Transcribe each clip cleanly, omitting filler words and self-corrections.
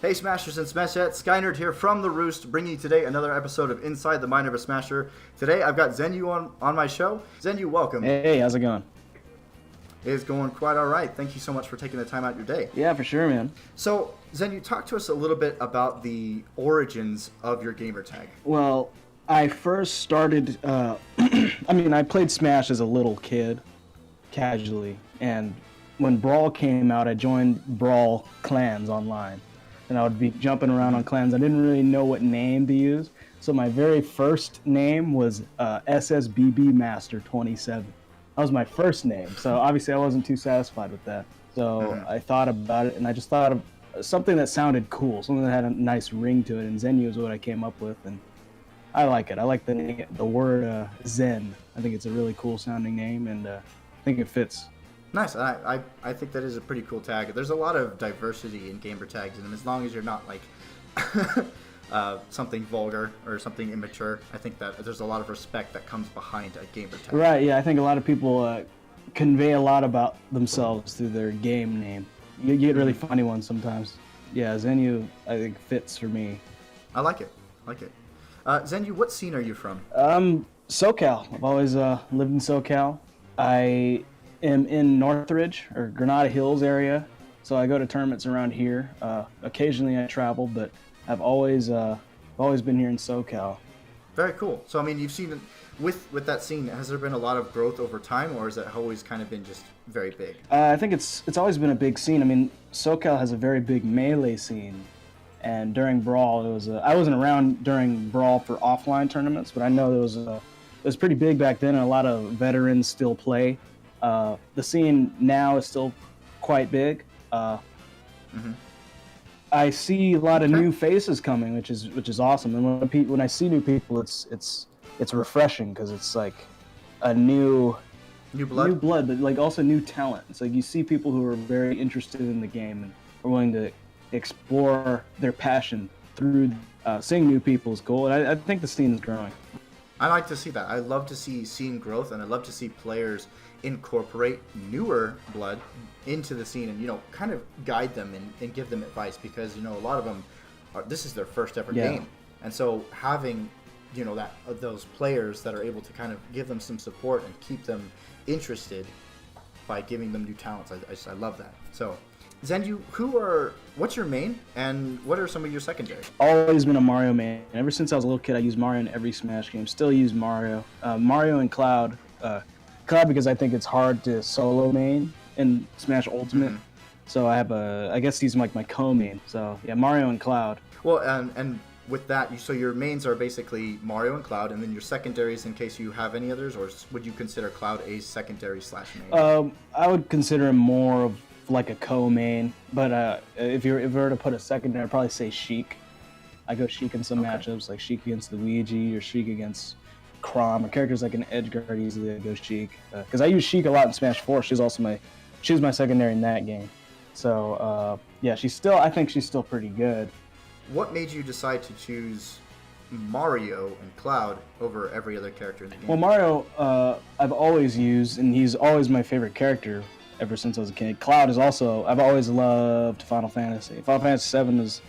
Hey Smashers and Smashettes, Skynerd here from The Roost, bringing you today another episode of Inside the Mind of a Smasher. Today I've got Zenyou on my show. Zenyou, welcome. Hey, how's it going? It's going quite all right. Thank you so much for taking the time out of your day. Yeah, for sure, man. So, Zenyou, talk to us a little bit about the origins of your gamer tag. Well, I first started, I played Smash as a little kid, casually, and when Brawl came out, I joined Brawl clans online. And I would be jumping around on clans. I didn't really know what name to use. So my very first name was SSBB Master 27. That was my first name. So obviously I wasn't too satisfied with that. So I thought about it, and I just thought of something that sounded cool, something that had a nice ring to it. And Zenyou is what I came up with, and I like it. I like the word Zen. I think it's a really cool sounding name, and I think it fits. Nice. I think that is a pretty cool tag. There's a lot of diversity in gamer tags, and as long as you're not like something vulgar or something immature, I think that there's a lot of respect that comes behind a gamer tag. Right, yeah. I think a lot of people convey a lot about themselves through their game name. You get really funny ones sometimes. Yeah, Zenyou, I think, fits for me. I like it. Zenyou, what scene are you from? SoCal. I've always lived in SoCal. I am in Northridge or Granada Hills area, so I go to tournaments around here. Occasionally I travel, but I've always been here in SoCal. Very cool. So I mean, you've seen with that scene, has there been a lot of growth over time, or has it always kind of been just very big? I think it's always been a big scene. I mean, SoCal has a very big melee scene, and during Brawl, I wasn't around during Brawl for offline tournaments, but I know it was pretty big back then, and a lot of veterans still play. The scene now is still quite big. I see a lot of new faces coming, which is awesome. And when I see new people, it's refreshing because it's like a new blood, but like also new talent. It's like you see people who are very interested in the game and are willing to explore their passion through seeing new people is cool. And I think the scene is growing. I like to see that. I love to see scene growth, and I love to see players incorporate newer blood into the scene and, kind of guide them and give them advice, because, a lot of them this is their first ever game. And so having, those players that are able to kind of give them some support and keep them interested by giving them new talents, I love that. So, Zenyou, what's your main, and what are some of your secondaries? Always been a Mario main. Ever since I was a little kid, I used Mario in every Smash game. Still use Mario. Mario and Cloud. Cloud because I think it's hard to solo main in Smash Ultimate. So I guess he's like my co-main. So yeah, Mario and Cloud. Well, and with that, so your mains are basically Mario and Cloud, and then your secondaries, in case you have any others, or would you consider Cloud a secondary /main? I would consider him more of like a co-main, but if you were to put a secondary, I'd probably say Sheik. I go Sheik in some matchups, like Sheik against Luigi or Sheik against Chrom, or characters like an Edgeguard easily. I go Sheik because I use Sheik a lot in Smash 4. She's my secondary in that game. So yeah, I think she's still pretty good. What made you decide to choose Mario and Cloud over every other character in the game? Well, Mario I've always used, and he's always my favorite character ever since I was a kid. Cloud is also, I've always loved Final Fantasy. Final Fantasy VII is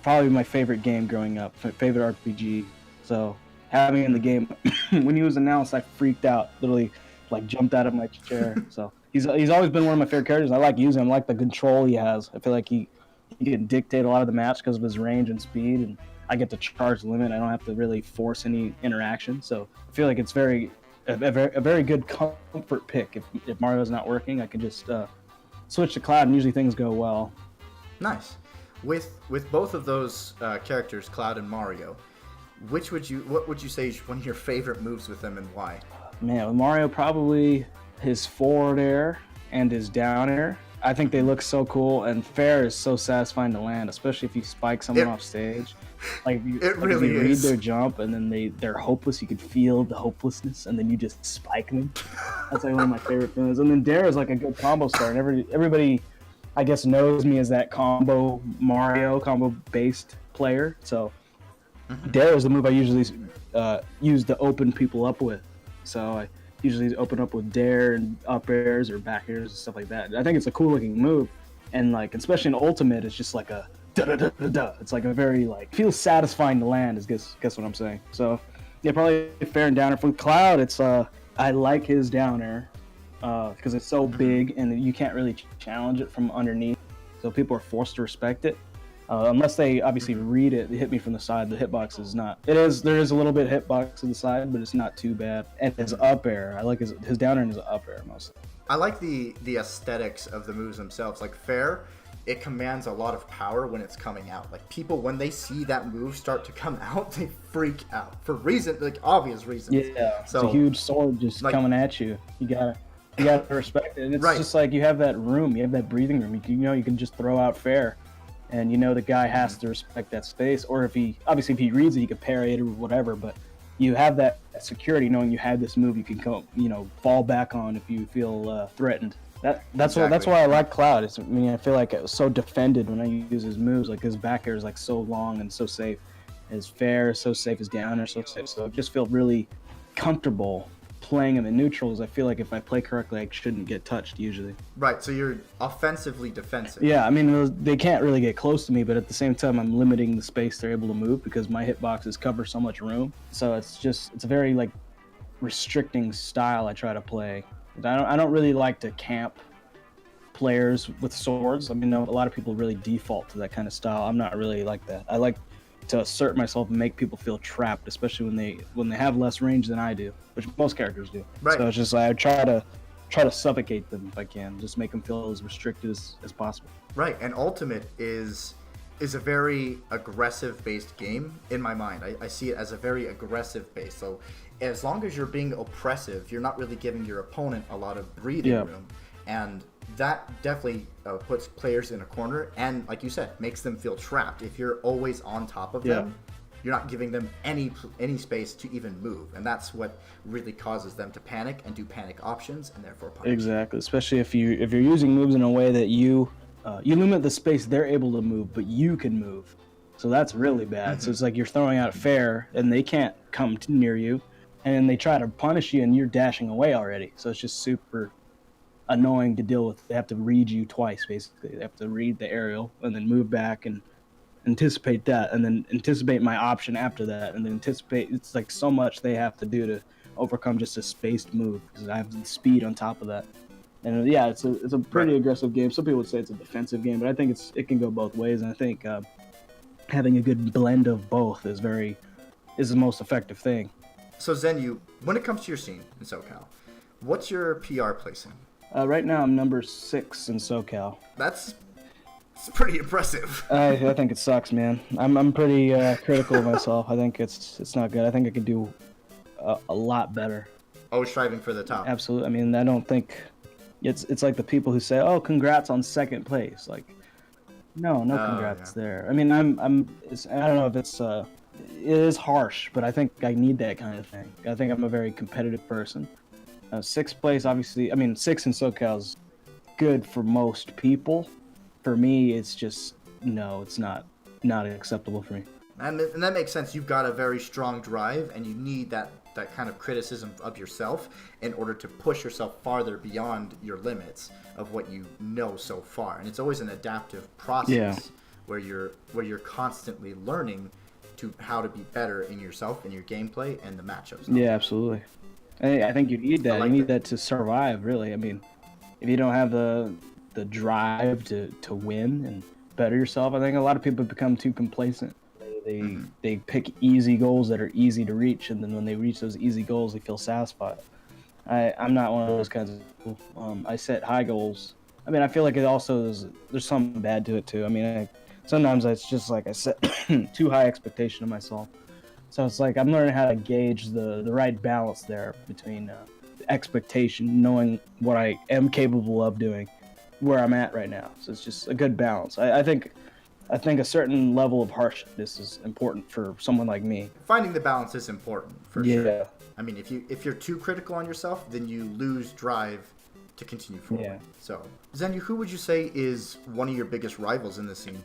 probably my favorite game growing up, my favorite RPG. So having him in the game, when he was announced, I freaked out, literally like jumped out of my chair. So he's always been one of my favorite characters. I like using him. I like the control he has. I feel like he can dictate a lot of the match because of his range and speed, and I get to charge the limit. I don't have to really force any interaction. So I feel like it's a very good comfort pick. If Mario's not working, I can just switch to Cloud, and usually things go well. Nice. With both of those characters, Cloud and Mario, what would you say is one of your favorite moves with them, and why? Man, with Mario, probably his forward air and his down air. I think they look so cool, and fair is so satisfying to land, especially if you spike someone off stage. Like you read their jump, and then they're hopeless. You can feel the hopelessness, and then you just spike them. That's like one of my favorite feelings. And then Dare is like a good combo starter. And everybody, I guess, knows me as that combo based player. So Dare is the move I usually use to open people up with. So I usually open up with Dare and up airs or back airs and stuff like that. I think it's a cool looking move, and like especially in Ultimate, it's just like a da da da da da. It's like a very like feels satisfying to land. Is guess what I'm saying. So yeah, probably fair and downer. For Cloud, it's I like his downer because it's so big and you can't really challenge it from underneath. So people are forced to respect it. Unless they obviously read it, they hit me from the side. The hitbox is not. There is a little bit hitbox to the side, but it's not too bad. And his up air, I like his down air and his up air mostly. I like the aesthetics of the moves themselves. Like fair, it commands a lot of power when it's coming out. Like people, when they see that move start to come out, they freak out for obvious reasons. Yeah, so it's a huge sword just coming at you. You gotta respect it. And it's just like you have that room, you have that breathing room. You can just throw out fair, and the guy has to respect that space. Or if he reads it, he could parry it or whatever. But you have that security, knowing you have this move you can fall back on if you feel threatened. That's why I like Cloud. I feel like it was so defended when I use his moves. Like his back air is like so long and so safe. His fair is so safe. His down air is so safe. So I just feel really comfortable playing him in neutrals. I feel like if I play correctly, I shouldn't get touched usually. Right, so you're offensively defensive. Yeah, they can't really get close to me, but at the same time, I'm limiting the space they're able to move because my hitboxes cover so much room. So it's a very like restricting style I try to play. I don't really like to camp players with swords. A lot of people really default to that kind of style. I'm not really like that. I like to assert myself and make people feel trapped, especially when they have less range than I do, which most characters do. Right. So it's just I try to suffocate them if I can, just make them feel as restricted as possible. Right, and Ultimate is a very aggressive based game in my mind. I see it as a very aggressive base. So as long as you're being oppressive, you're not really giving your opponent a lot of breathing room, and that definitely puts players in a corner, and like you said, makes them feel trapped. If you're always on top of them, you're not giving them any space to even move, and that's what really causes them to panic and do panic options, and therefore punish. Exactly, especially if you're using moves in a way that you limit the space they're able to move, but you can move. So that's really bad. So it's like you're throwing out fair, and they can't come near you, and they try to punish you, and you're dashing away already. So it's just super annoying to deal with. They have to read you twice, basically. They have to read the aerial and then move back and anticipate that, and then anticipate my option after that, and then anticipate. It's like so much they have to do to overcome just a spaced move, because I have the speed on top of that. And yeah, it's a pretty aggressive game. Some people would say it's a defensive game, but I think it can go both ways, and I think having a good blend of both is the most effective thing. So Zenyou, when it comes to your scene in SoCal, what's your PR placing? Right now, I'm number 6 in SoCal. It's pretty impressive. I think it sucks, man. I'm pretty critical of myself. I think it's not good. I think I could do a lot better. Always striving for the top. Absolutely. I don't think it's like the people who say, "Oh, congrats on second place." Like, no congrats there. I don't know if it is harsh, but I think I need that kind of thing. I think I'm a very competitive person. 6th place, obviously. 6 in SoCal is good for most people. For me, it's just it's not acceptable for me. And that makes sense. You've got a very strong drive, and you need that kind of criticism of yourself in order to push yourself farther beyond your limits of what you know so far. And it's always an adaptive process where you're constantly learning to how to be better in yourself, in your gameplay, and the matchups. Yeah, absolutely. I think you need that. You need that to survive, really. If you don't have the drive to win and better yourself, I think a lot of people become too complacent. They pick easy goals that are easy to reach, and then when they reach those easy goals, they feel satisfied. I'm not one of those kinds of people. I set high goals. I feel like it also there's something bad to it too. Sometimes it's just like I set too high expectation of myself. So it's like I'm learning how to gauge the right balance there between expectation, knowing what I am capable of doing, where I'm at right now. So it's just a good balance. I think a certain level of harshness is important for someone like me. Finding the balance is important for sure. If you're too critical on yourself, then you lose drive to continue forward. Yeah. So, Zenyou, who would you say is one of your biggest rivals in the scene?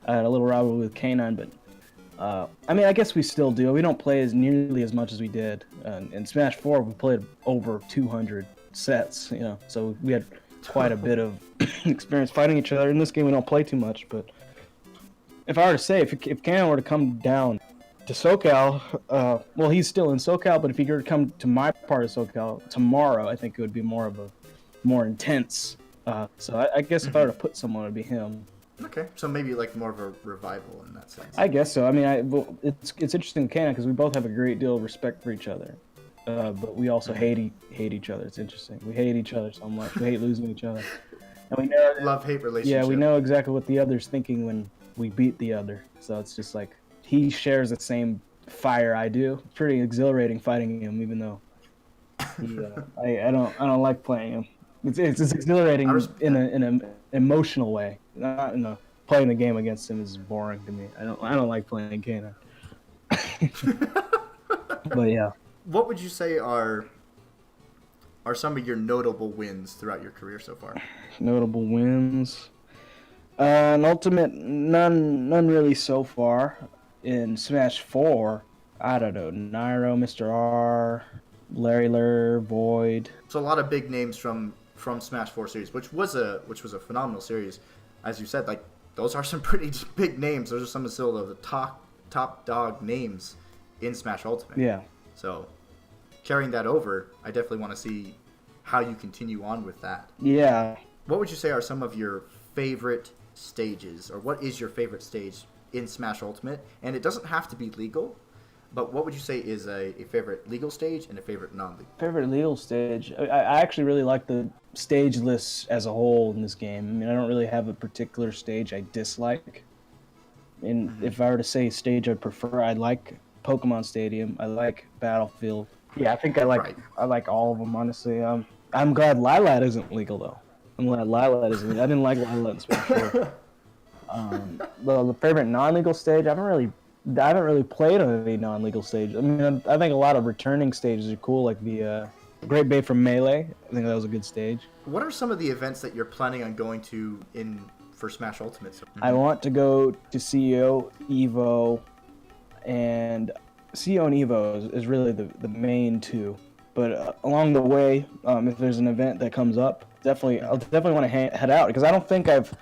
I had a little rivalry with K9, but I guess we still do. We don't play nearly as much as we did. In Smash 4, we played over 200 sets, so we had quite a bit of experience fighting each other. In this game, we don't play too much, but if I were to say, if Cannon were to come down to SoCal, well, he's still in SoCal, but if he were to come to my part of SoCal tomorrow, I think it would be more of a more intense. So I guess if I were to put someone, it'd be him. Okay, so maybe like more of a revival in that sense. I guess so. I mean, well, it's interesting, Cannon, because we both have a great deal of respect for each other, but we also hate each other. It's interesting. We hate each other so much. We hate losing each other, and we know Love-hate relationship. Yeah, we know exactly what the other's thinking when we beat the other. So it's just like he shares the same fire I do. Pretty exhilarating fighting him, even though I don't like playing him. It's exhilarating in an emotional way. Not in a playing the game against him is boring to me. I don't like playing Kano. But yeah. What would you say are some of your notable wins throughout your career so far? Notable wins. An ultimate, none really so far. In Smash 4, I don't know, Nairo, Mr. R, Larry Lur, Void. So a lot of big names from Smash 4 series, which was a phenomenal series. As you said, like those are some pretty big names. Those are some of the top dog names in Smash Ultimate. Yeah. So carrying that over, I definitely want to see how you continue on with that. Yeah. What would you say are some of your favorite stages, or what is your favorite stage in Smash Ultimate? And it doesn't have to be legal, but what would you say is a favorite legal stage and a favorite non-legal? Favorite legal stage? I actually really like the stage lists as a whole in this game. I mean, I don't really have a particular stage I dislike. And if I were to say stage I'd prefer, I like Pokemon Stadium. I like Battlefield. Yeah, I think I like all of them, honestly. I'm glad Lilat isn't legal, though. I'm glad Lilat isn't legal. I didn't like Lilat in Smash 4. The favorite non-legal stage, I haven't really played on any non-legal stage. I mean, I think a lot of returning stages are cool, like the Great Bay from Melee. I think that was a good stage. What are some of the events that you're planning on going to for Smash Ultimate? I want to go to CEO, Evo, and CEO and Evo is really the main two. But along the way, if there's an event that comes up, I'll definitely want to head out, because I don't think I've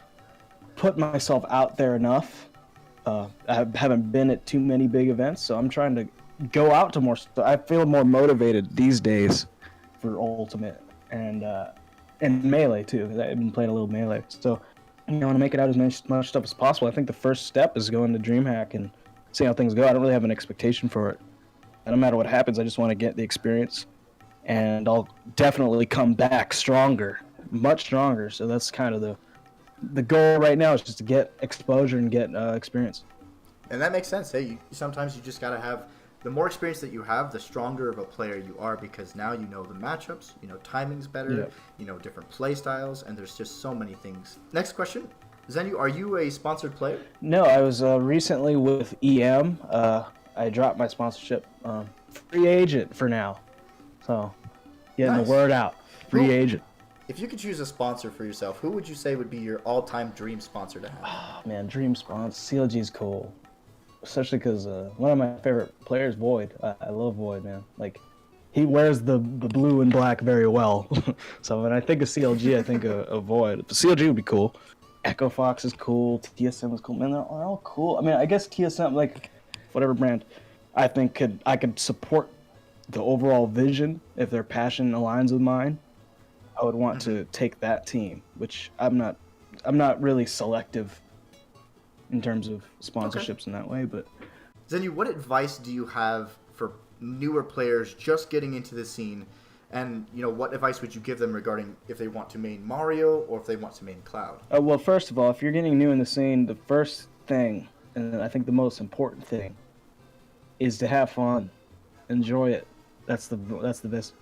put myself out there enough. I haven't been at too many big events, so I'm trying to go out to more stuff. I feel more motivated these days for Ultimate and Melee too, because I've been playing a little Melee. So I want to make it out as much stuff as possible. I think the first step is going to DreamHack and see how things go. I don't really have an expectation for it. And no matter what happens, I just want to get the experience, and I'll definitely come back stronger, much stronger. So that's kind of the goal right now, is just to get exposure and get experience. And that makes sense. Hey, sometimes you just got to have, the more experience that you have, the stronger of a player you are, because now you know the matchups, you know timing's better, you know different play styles, and there's just so many things. Next question. Zenyou, are you a sponsored player? No, I was recently with EM. I dropped my sponsorship. Free agent for now. So, getting the word out. Free agent. If you could choose a sponsor for yourself, who would you say would be your all-time dream sponsor to have? Oh, man, dream sponsor. CLG's cool. Especially because one of my favorite players, Void. I love Void, man. Like, he wears the blue and black very well. So when I think of CLG, I think of Void. But CLG would be cool. Echo Fox is cool. TSM is cool. Man, they're all cool. I mean, I guess TSM, like, whatever brand, I think I could support the overall vision if their passion aligns with mine. I would want to take that team, which I'm not really selective in terms of sponsorships in that way. But Zenyou, what advice do you have for newer players just getting into the scene? And, you know, what advice would you give them regarding if they want to main Mario or if they want to main Cloud? Well, first of all, if you're getting new in the scene, the first thing, and I think the most important thing, is to have fun. Enjoy it. That's the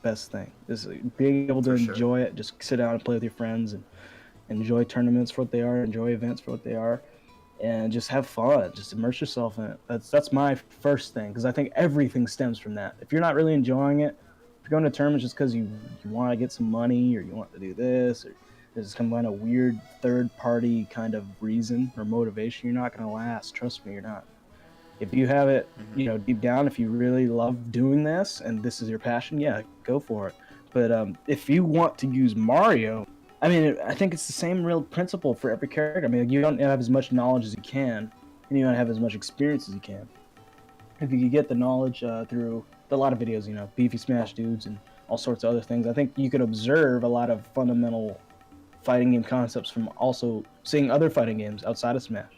best thing. Is being able to enjoy it. Just sit down and play with your friends and enjoy tournaments for what they are, enjoy events for what they are, and just have fun. Just immerse yourself in it. That's my first thing, because I think everything stems from that. If you're not really enjoying it, if you're going to tournaments just because you want to get some money, or you want to do this, or there's some kind of weird third-party kind of reason or motivation, you're not going to last. Trust me, you're not. If you have it, you know, deep down, if you really love doing this and this is your passion, yeah, go for it. But if you want to use Mario, I mean, I think it's the same real principle for every character. I mean, you don't have as much knowledge as you can and you want to have as much experience as you can. If you could get the knowledge through a lot of videos, Beefy Smash Dudes and all sorts of other things, I think you could observe a lot of fundamental fighting game concepts from also seeing other fighting games outside of Smash.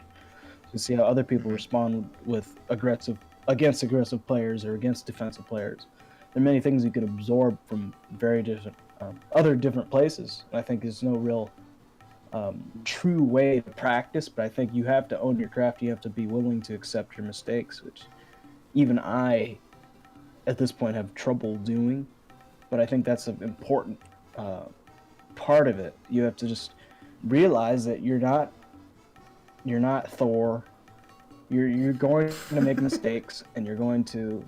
You see how other people respond with against aggressive players or against defensive players. There are many things you could absorb from very different other different places. I think there's no real true way to practice, but I think you have to own your craft. You have to be willing to accept your mistakes, which even I, at this point, have trouble doing. But I think that's an important part of it. You have to just realize that you're not Thor. You're going to make mistakes, and you're going to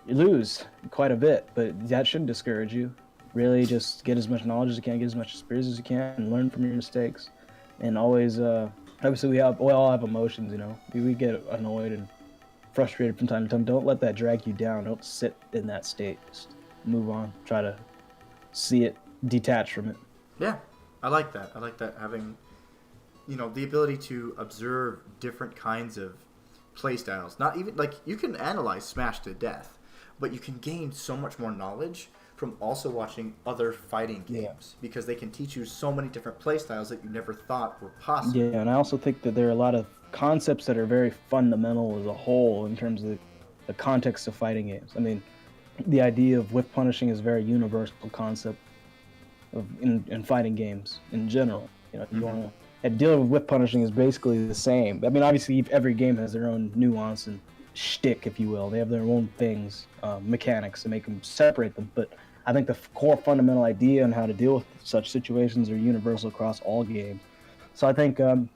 lose quite a bit, but that shouldn't discourage you. Really, just get as much knowledge as you can, get as much experience as you can, and learn from your mistakes. And always, obviously, we all have emotions. We get annoyed and frustrated from time to time. Don't let that drag you down. Don't sit in that state. Just move on. Try to see it, detach from it. Yeah, I like that. I like that, having the ability to observe different kinds of play styles. Not even you can analyze Smash to death, but you can gain so much more knowledge from also watching other fighting games, because they can teach you so many different play styles that you never thought were possible. Yeah, and I also think that there are a lot of concepts that are very fundamental as a whole in terms of the context of fighting games. I mean, the idea of whiff punishing is a very universal concept in fighting games in general. And dealing with whip punishing is basically the same. I mean, obviously, every game has their own nuance and shtick, if you will. They have their own things, mechanics, to make them separate them. But I think the core fundamental idea on how to deal with such situations are universal across all games. So I think having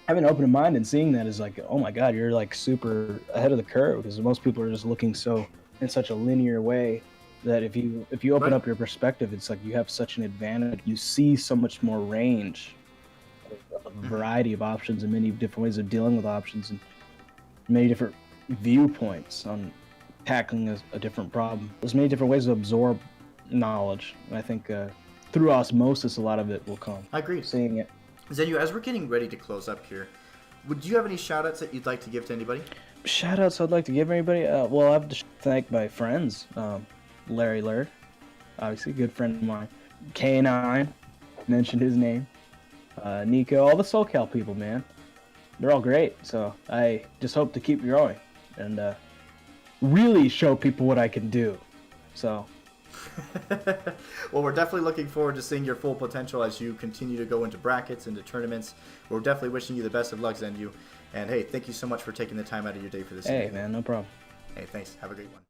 an open mind and seeing that is like, oh my God, you're like super ahead of the curve, because most people are just looking in such a linear way that if you open up your perspective, it's like you have such an advantage. You see so much more range. A variety of options and many different ways of dealing with options and many different viewpoints on tackling a different problem. There's many different ways to absorb knowledge, and I think through osmosis a lot of it will come. I agree. Seeing it. Zenyou, as we're getting ready to close up here, would you have any shout-outs that you'd like to give to anybody? Shout-outs I'd like to give anybody? Well, I have to thank my friends. Larry Lurd, obviously a good friend of mine. K9, mentioned his name. Nico, all the SoCal people, man. They're all great. So I just hope to keep growing and really show people what I can do. So. Well, we're definitely looking forward to seeing your full potential as you continue to go into brackets, into tournaments. We're definitely wishing you the best of luck, Zenyou. And hey, thank you so much for taking the time out of your day for this. Hey, man, no problem. Hey, thanks. Have a great one.